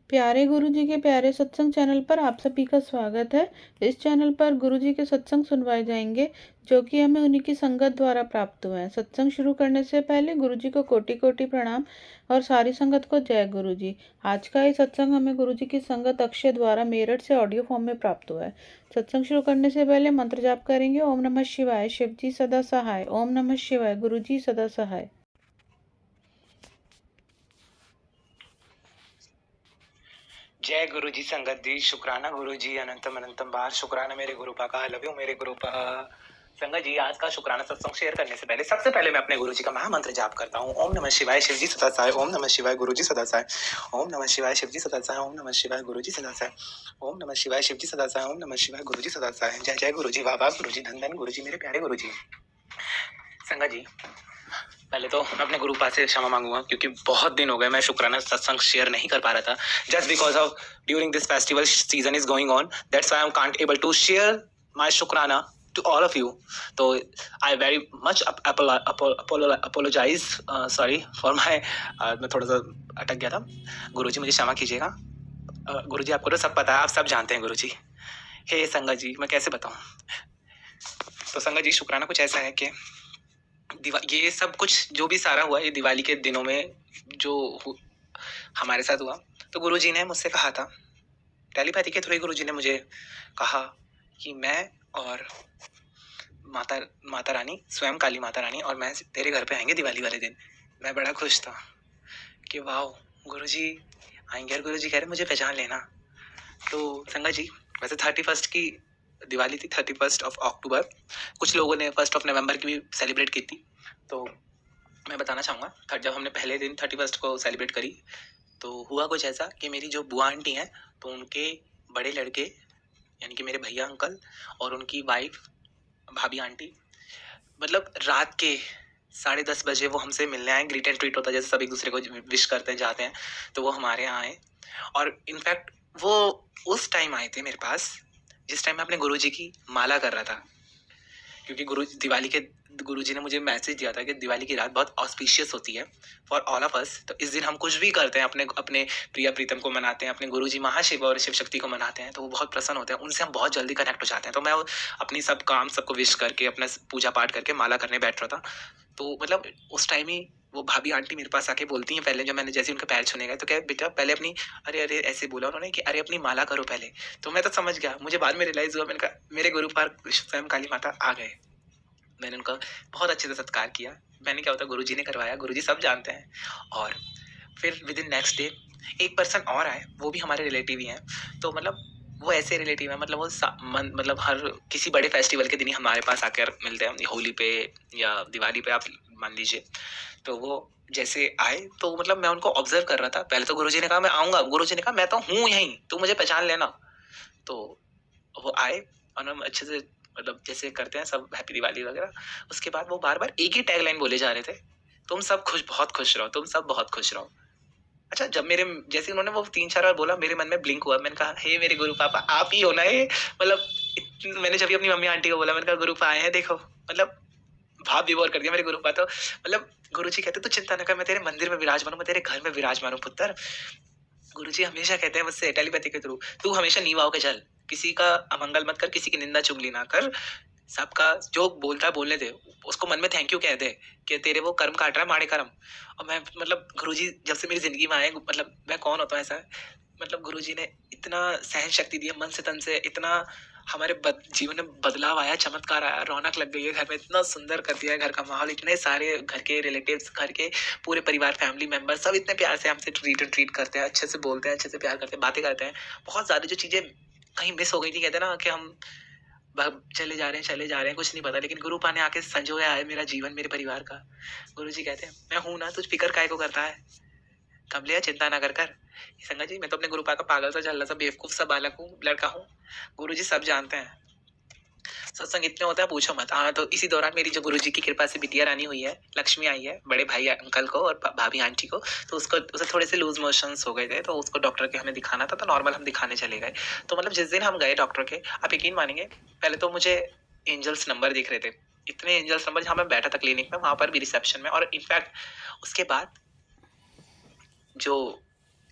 प्यारे गुरुजी के प्यारे सत्संग चैनल पर आप सभी का स्वागत है। इस चैनल पर गुरुजी के सत्संग सुनवाए जाएंगे जो कि हमें उन्हीं की संगत द्वारा प्राप्त हुए हैं। सत्संग शुरू करने से पहले गुरुजी को कोटि कोटि प्रणाम और सारी संगत को जय गुरुजी। आज का ये सत्संग हमें गुरुजी की संगत अक्षय द्वारा मेरठ से ऑडियो फॉर्म में प्राप्त हुआ है। सत्संग शुरू करने से पहले मंत्र जाप करेंगे। ओम नमः शिवाय, शिव जी सदा सहाय। ओम नमः शिवाय, गुरुजी सदा सहाय। जय गुरु जी संगत जी, शुक्राना गुरु जी अनंतम अनंतम बार शुक्राना मेरे गुरु पा का लव यू मेरे गुरु पा। संगत जी, आज का शुक्राना सत्संग शेयर करने से पहले सबसे पहले मैं अपने गुरु जी का महामंत्र जाप करता हूँ। ओम नमः शिवाय, शिव जी सदा सहाय। ओम नमः शिवाय, गुरु जी सदा सहाय। ओम नमः शिवाय, शिव जी सदा सहाय। ओम नमः शिवाय, गुरु जी सदा सहाय। ओम नमः शिवाय, शिव जी सदा सहाय। ओम नमः शिवाय, गुरु जी सदा सहाय। जय जय गुरु जी, वाह वाह गुरु जी, धन धन गुरु जी, मेरे प्यारे गुरु जी। संगत जी, पहले तो मैं अपने गुरु पास से क्षमा मांगूंगा क्योंकि बहुत दिन हो गए मैं शुक्राना सत्संग शेयर नहीं कर पा रहा था, just because of during this festival season is going on, that's why I can't able to share my शुक्राना टू ऑल ऑफ यू। तो I very much apologise, sorry for my, मैं थोड़ा सा अटक गया था। गुरु जी मुझे क्षमा कीजिएगा। गुरु जी आपको तो सब पता है, आप सब जानते हैं गुरु जी। हे संगत जी, मैं कैसे बताऊं। तो संगत जी, शुक्राना कुछ ऐसा है कि ये सब कुछ जो भी सारा हुआ ये दिवाली के दिनों में जो हमारे साथ हुआ, तो गुरुजी ने मुझसे कहा था, टेलीपैथी के थ्रू ही गुरुजी ने मुझे कहा कि मैं और माता माता रानी, स्वयं काली माता रानी और मैं तेरे घर पे आएंगे दिवाली वाले दिन। मैं बड़ा खुश था कि वाह गुरुजी आएंगे, और गुरुजी कह रहे मुझे पहचान लेना। तो संगत जी, वैसे 31st की दिवाली थी, 31st ऑफ अक्टूबर। कुछ लोगों ने 1st ऑफ नवंबर की भी सेलिब्रेट की थी। तो मैं बताना चाहूँगा, जब हमने पहले दिन 31st को सेलिब्रेट करी तो हुआ कुछ ऐसा कि मेरी जो बुआ आंटी हैं, तो उनके बड़े लड़के यानी कि मेरे भैया अंकल और उनकी वाइफ भाभी आंटी, मतलब रात के 10:30 बजे वो हमसे मिलने आए। ग्रीट एंड ट्रीट होता है, जैसे सब एक दूसरे को विश करते हैं, जाते हैं, तो वो हमारे यहाँ आए। और इनफैक्ट वो उस टाइम आए थे मेरे पास जिस टाइम मैं अपने गुरुजी की माला कर रहा था, क्योंकि दिवाली के गुरुजी ने मुझे मैसेज दिया था कि दिवाली की रात बहुत ऑस्पिशियस होती है फॉर ऑल ऑफ अस। तो इस दिन हम कुछ भी करते हैं, अपने अपने प्रिया प्रीतम को मनाते हैं, अपने गुरुजी महाशिव और शिव शक्ति को मनाते हैं, तो वो बहुत प्रसन्न होते हैं, उनसे हम बहुत जल्दी कनेक्ट हो जाते हैं। तो मैं अपनी सब काम सबको विश करके अपना पूजा पाठ करके माला करने बैठ रहा था। तो मतलब उस टाइम ही वो भाभी आंटी मेरे पास आके बोलती हैं, पहले जो मैंने जैसे उनके पैर छूने गए तो क्या बेटा पहले अपनी, अरे अरे ऐसे बोला उन्होंने कि अरे अपनी माला करो पहले। तो मैं तो समझ गया, मुझे बाद में रियलाइज हुआ, मैंने कहा मेरे गुरु पार स्वयं काली माता आ गए। मैंने उनका बहुत अच्छे से सत्कार किया। मैंने क्या होता, गुरुजी ने करवाया, गुरुजी सब जानते हैं। और फिर विद इन नेक्स्ट डे एक पर्सन और आए, वो भी हमारे रिलेटिव ही हैं। तो मतलब वो ऐसे रिलेटिव है, मतलब वो मतलब हर किसी बड़े फेस्टिवल के दिन ही हमारे पास आकर मिलते हैं, होली पे या दिवाली पे आप मान लीजिए। तो वो जैसे आए तो मतलब मैं उनको ऑब्जर्व कर रहा था। पहले तो गुरुजी ने कहा मैं आऊंगा, गुरुजी ने कहा मैं तो हूँ यहीं, तू मुझे पहचान लेना। तो वो आए और हम अच्छे से मतलब जैसे करते हैं सब हैप्पी दिवाली वगैरह। उसके बाद वो बार बार एक ही टैगलाइन बोले जा रहे थे, तुम सब खुश, बहुत खुश रहो, तुम सब बहुत खुश रहो। अच्छा, जब मेरे जैसे उन्होंने वो 3-4 बार बोला, मेरे मन में ब्लिंक हुआ। मैंने कहा हे मेरे गुरु पापा, आप ही हो ना ये। मतलब मैंने जब भी अपनी मम्मी आंटी को बोला, मैंने कहा गुरु पा आए हैं देखो, मतलब भाव विभोर कर दिया मेरे गुरु पा। तो मतलब गुरु जी कहते तू चिंता न कर, मैं तेरे मंदिर में विराजमान हूँ, मैं तेरे घर में विराजमान हूँ पुत्र। गुरुजी हमेशा कहते हैं मुझसे टेलीपैथी के थ्रू, तू हमेशा नींव होके चल, किसी का अमंगल मत कर, किसी की निंदा चुगली ना कर, सबका जो बोलता है बोलने दे, उसको मन में थैंक यू कह दे कि तेरे वो कर्म काट रहा है माड़े कर्म। और मैं मतलब गुरुजी जब से मेरी जिंदगी में आए, मतलब मैं कौन होता हूँ ऐसा, मतलब गुरुजी ने इतना सहन शक्ति दी है मन से तन से, इतना हमारे जीवन में बदलाव आया, चमत्कार आया, रौनक लग गई है घर में, इतना सुंदर कर दिया है घर का माहौल। इतने सारे घर के रिलेटिव्स, घर के पूरे परिवार, फैमिली मेंबर सब इतने प्यार से हमसे ट्रीट करते हैं, अच्छे से बोलते हैं, अच्छे से प्यार करते हैं, बातें करते हैं। बहुत ज्यादा जो चीजें कहीं मिस हो गई थी, कहते हैं ना कि हम चले जा रहे हैं, कुछ नहीं पता, लेकिन गुरु पाने आके संजोया है मेरा जीवन, मेरे परिवार का। गुरु जी कहते हैं मैं हूं ना, तुझ फिक्र काहे को करता है, कमलिया चिंता ना कर। संगत जी, मैं तो अपने गुरु पा का पागल सा झल्ला सा बेवकूफ सा बालक हूँ, लड़का हूँ, गुरु जी सब जानते हैं। सत्संग इतने होता है पूछो मत। हाँ, तो इसी दौरान मेरी जो गुरुजी की कृपा से बिटिया रानी हुई है, लक्ष्मी आई है, बड़े भाई अंकल को और भाभी आंटी को। तो उसे थोड़े से लूज मोशंस हो गए थे, तो उसको डॉक्टर के हमें दिखाना था, तो नॉर्मल हम दिखाने चले गए। तो मतलब जिस दिन हम गए डॉक्टर के, आप यकीन मानेंगे, पहले तो मुझे एंजल्स नंबर दिख रहे थे, इतने एंजल्स नंबर, जहाँ मैं बैठा था क्लिनिक में, वहां पर भी रिसेप्शन में। और इनफैक्ट उसके बाद जो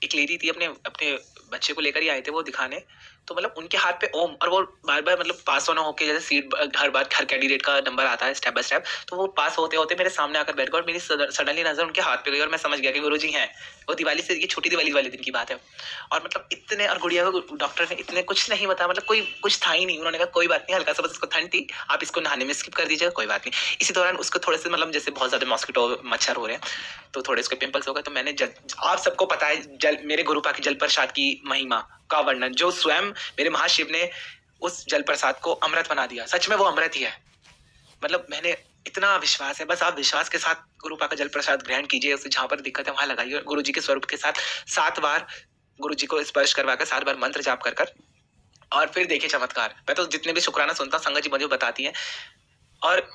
एक लेडी थी, अपने अपने बच्चे को लेकर ही आए थे वो दिखाने। तो मतलब उनके हाथ पे ओम, और वो बार बार मतलब पास होना होके, जैसे सीट हर बार हर कैंडिडेट का नंबर आता है स्टेप बाय स्टेप, तो वो पास होते होते मेरे सामने आकर बैठ गए और मेरी सडनली नजर उनके हाथ पे गई और मैं समझ गया कि गुरुजी हैं। वो दिवाली से, ये छोटी दिवाली वाले दिन की बात है। और मतलब इतने, और गुड़िया को डॉक्टर ने इतने कुछ नहीं बताया, मतलब कोई कुछ था ही नहीं। उन्होंने कहा कोई बात नहीं, हल्का सा बस इसको ठंड थी, आप इसको नहाने में स्किप कर दीजिएगा, कोई बात नहीं। इसी दौरान उसको थोड़े से मतलब जैसे बहुत ज्यादा मॉस्किटो मच्छर हो रहे हैं, तो थोड़े उसके पिंपल्स हो गए। तो मैंने आप सबको पता है जल, मेरे गुरुपा की जल प्रसाद की महिमा का वर्णन, जो स्वयं मेरे महाशिव ने उस जल प्रसाद को अमृत बना दिया। सच में वो अमृत ही है। मतलब मैंने, इतना विश्वास है, बस आप विश्वास के साथ गुरुपा का जल प्रसाद ग्रहण कीजिए, उसे जहां पर दिक्कत है वहां लगाइए, गुरु जी के स्वरूप के साथ 7 बार गुरु जी को स्पर्श करवा कर 7 बार मंत्र जाप कर और फिर देखिए चमत्कार। मैं तो जितने भी शुक्राना सुनता हूँ, संगत जी मुझे बताती है। और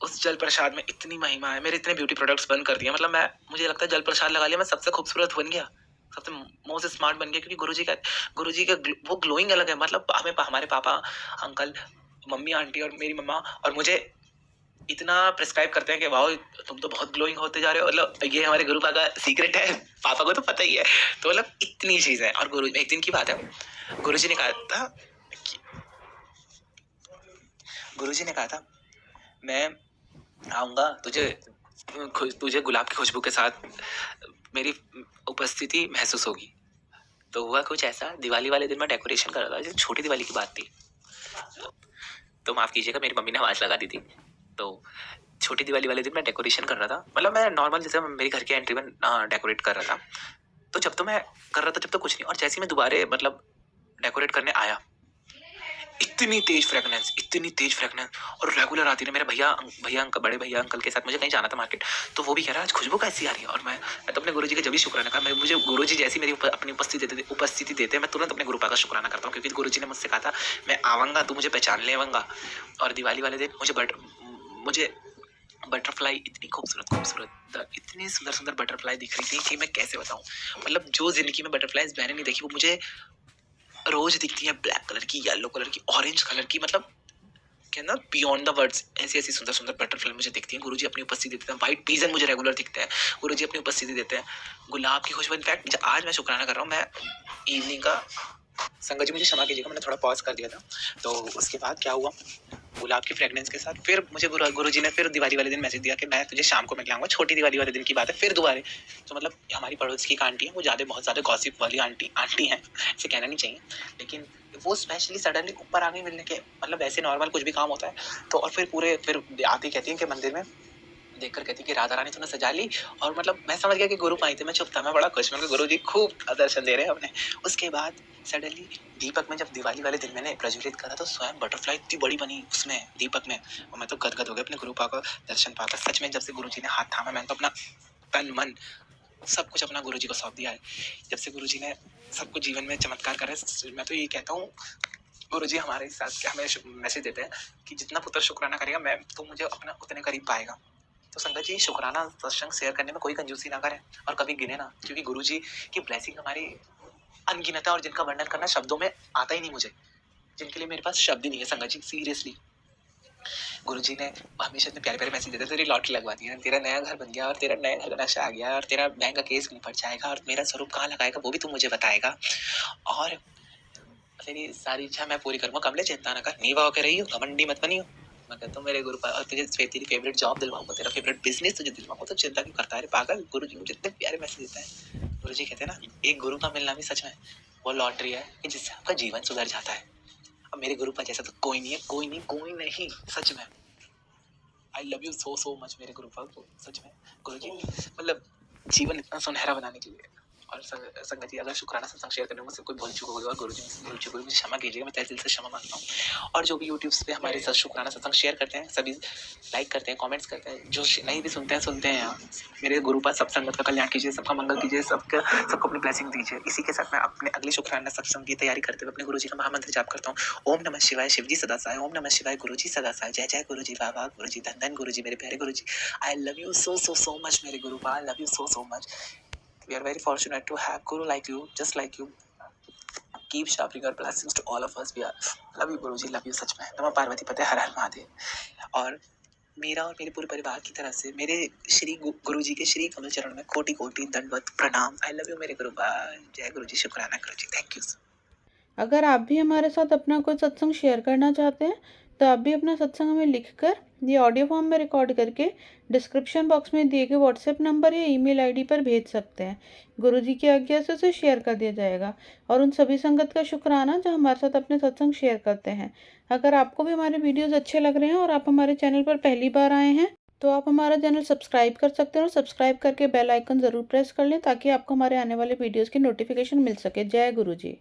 उस जल प्रसाद में इतनी महिमा है। मेरे इतने ब्यूटी प्रोडक्ट्स बंद कर दिए, मतलब मैं, मुझे लगता है जल प्रसाद लगा लिया मैं सबसे खूबसूरत बन गया, सबसे मोस्ट स्मार्ट बन गया, क्योंकि गुरुजी का वो ग्लोइंग अलग है। मतलब हमें, हमारे पापा, अंकल, मम्मी, आंटी और मेरी मम्मा और मुझे इतना प्रिस्क्राइब करते हैं कि वाह तुम तो बहुत ग्लोइंग होते जा रहे हो। मतलब ये हमारे गुरुपा का सीक्रेट है, पापा को तो पता ही है। तो मतलब इतनी चीज है। और गुरु, एक दिन की बात है, गुरुजी ने कहा था गुरुजी ने कहा था मैं आऊंगा, तुझे गुलाब की खुशबू के साथ मेरी उपस्थिति महसूस होगी। तो हुआ कुछ ऐसा, दिवाली वाले दिन मैं डेकोरेशन कर रहा था, जैसे छोटी दिवाली की बात थी, तो माफ कीजिएगा, मेरी मम्मी ने आवाज लगा दी थी। तो छोटी दिवाली वाले दिन मैं डेकोरेशन कर रहा था, मतलब मैं नॉर्मल जैसे मेरे घर के एंट्री में डेकोरेट कर रहा था। तो जब तो मैं कर रहा था, जब तो कुछ नहीं, और जैसे ही मैं दोबारा मतलब डेकोरेट करने आया, इतनी तेज फ्रेगनेंस, और रेगुलर आती है। मेरे भैया अंकल, बड़े भैया अंकल के साथ मुझे कहीं जाना था मार्केट, तो वो भी कह रहा है आज खुशबू कैसी आ रही है। और मैं तो अपने गुरुजी का जब भी शुक्राना कहा, मुझे गुरुजी जैसी मेरी अपनी उपस्थिति देते हैं, मैं तुरंत अपने गुरुपा का शुक्राना करता हूँ, क्योंकि गुरुजी ने मुझसे कहा था मैं आऊंगा, तू मुझे पहचान लेगा। और दिवाली वाले दिन मुझे बटरफ्लाई, इतनी खूबसूरत, इतनी सुंदर सुंदर बटरफ्लाई दिख रही थी कि मैं कैसे बताऊं। मतलब जो जिंदगी में बटरफ्लाईज मैंने नहीं देखी, वो मुझे रोज दिखती है, ब्लैक कलर की, येलो कलर की, ऑरेंज कलर की, मतलब कहना बियॉन्ड द वर्ड्स, ऐसी ऐसी सुंदर सुंदर बटरफ्लाई मुझे दिखती हैं। गुरुजी अपनी उपस्थिति देते हैं। व्हाइट पीजन मुझे रेगुलर दिखते हैं, गुरुजी अपनी उपस्थिति देते हैं। गुलाब की खुशबू, इनफैक्ट आज मैं शुक्राना कर रहा हूँ, मैं इवनिंग का, संगत जी मुझे क्षमा कीजिएगा, मैंने थोड़ा पॉज कर दिया था। तो उसके बाद क्या हुआ, गुलाब की फ्रेग्रेंस के साथ फिर मुझे गुरुजी ने फिर दिवाली वाले दिन मैसेज दिया कि मैं तुझे शाम को मिल आऊंगा। छोटी दिवाली वाले दिन की बात है, फिर दोबारा। तो मतलब हमारी पड़ोस की एक आंटी है, वो बहुत ज्यादा गॉसिप वाली आंटी है, इसे कहना नहीं चाहिए, लेकिन वो स्पेशली सडनली ऊपर आ गई मिलने के, मतलब ऐसे नॉर्मल कुछ भी काम होता है तो, और फिर आती कहती है कि मंदिर में देखकर कहती कि राधा रानी तूने सजा ली। और मतलब मैं समझ गया कि गुरु आई थे, मैं चुप था, मैं बड़ा खुश, मैं गुरु जी खूब दर्शन दे रहे हैं अपने। उसके बाद सडनली दीपक में जब दिवाली वाले दिन मैंने प्रज्वलित करा, तो स्वयं बटरफ्लाई इतनी बड़ी बनी उसमें दीपक में, और मैं तो गदगद हो गया अपने गुरु पा का दर्शन पाकर। सच में जब से गुरु जी ने हाथ थामा, मैंने तो अपना तन मन सब कुछ अपना गुरु जी को सौंप दिया है। जब से गुरु जी ने सब कुछ जीवन में चमत्कार करे, मैं तो ये कहता हूँ, गुरु जी हमारे साथ क्या हमें मैसेज देते हैं कि जितना पुत्र शुक्राना करेगा, मैं तो मुझे अपना उतने करीब पाएगा। तो संगत जी, शुक्राना सत्संग शेयर करने में कोई कंजूसी ना करें और कभी गिने ना, क्योंकि गुरु जी की ब्लेसिंग हमारी अनगिनत है, और जिनका वर्णन करना शब्दों में आता ही नहीं मुझे, जिनके लिए मेरे पास शब्द ही नहीं है। संगत जी सीरियसली, गुरु जी ने हमेशा इतने प्यारे प्यारे मैसेज देते, तेरी लॉटरी लगवा दी है, तेरा नया घर बन गया, और तेरा नया घर का नक्शा आ गया, और तेरा बैंक का केस निपट जाएगा, और मेरा स्वरूप कहाँ लगाएगा वो भी तू मुझे बताएगा, और तेरी सारी इच्छा मैं पूरी करूंगा। कमले चिंता ना कर, नीवा होकर रही हो, घमंडी मत बनी हो। मैं कहता हूँ मेरे गुरु, और तुझे तेरी फेवरेट जॉब दिलवाऊंगा, तेरा फेवरेट बिजनेस तुझे दिलवाऊंगा, तो चिंता क्यों करता है पागल। गुरु जी मुझे इतने प्यारे मैसेज देता है। गुरु जी कहते हैं ना, एक गुरु का मिलना भी सच में वो लॉटरी है कि जिससे आपका जीवन सुधर जाता है। अब मेरे गुरु का जैसा तो कोई नहीं है, कोई नहीं, सच में। आई love you so so much मेरे गुरु पाल, सच में। गुरु जी मतलब जीवन इतना सुनहरा बनाने के लिए। और संगत जी, अगर शुक्राना सत्संग शेयर करने में मुझसे कोई भूल चूक होगी और गुरु जी मुझसे भूल चूक होगी, मुझे क्षमा कीजिएगा, मैं तहे दिल से क्षमा मांगता हूँ। और जो भी यूट्यूब पे हमारे साथ शुक्राना सत्संग शेयर करते हैं, सभी लाइक करते हैं, कमेंट्स करते हैं, जो नहीं भी सुनते हैं यहाँ, मेरे गुरु पास सब संगत का कल्याण कीजिए, सबका मंगल कीजिए, सबको अपनी ब्लेसिंग दीजिए। इसी के साथ मैं अपने अगले शुक्राना सत्संग की तैयारी करते हुए अपने गुरु जी का महामंत्र जाप करता हूँ। ओम नमः शिवाय, शिव जी सदा सहाय। ओम नमः शिवाय, गुरु जी सदा सहाय। जय जय गुरु जी, बाबा गुरु जी, धन धन गुरु जी, मेरे प्यारे गुरु जी। I love you so much मेरे गुरु पा, I love you so much. We are very fortunate to have guru like you, just like you. Keep sharpening your blessings to all of us. We are love you Guru ji, love you सच में। नमः पार्वती पते, हर हर महादेव। और मेरा और मेरे पूरे परिवार की तरफ से मेरे श्री गुरु जी के श्री कमल चरण में कोटि कोटि दंडवत प्रणाम। आई लव यू मेरे गुरुपा। जय गुरु जी, शुक्राना गुरु जी, थैंक यू। अगर आप भी हमारे साथ अपना कोई सत्संग शेयर करना चाहते हैं तो आप भी अपना सत्संग हमें लिखकर ये ऑडियो फॉर्म में रिकॉर्ड करके डिस्क्रिप्शन बॉक्स में दिए गए व्हाट्सएप नंबर या ईमेल आईडी पर भेज सकते हैं। गुरु जी की आज्ञा से उसे शेयर कर दिया जाएगा और उन सभी संगत का शुक्राना जो हमारे साथ अपने सत्संग शेयर करते हैं। अगर आपको भी हमारे वीडियोज़ अच्छे लग रहे हैं और आप हमारे चैनल पर पहली बार आए हैं तो आप हमारा चैनल सब्सक्राइब कर सकते हैं और सब्सक्राइब करके बेल आइकन ज़रूर प्रेस कर लें ताकि आपको हमारे आने वाले वीडियोज़ की नोटिफिकेशन मिल सके। जय गुरु जी।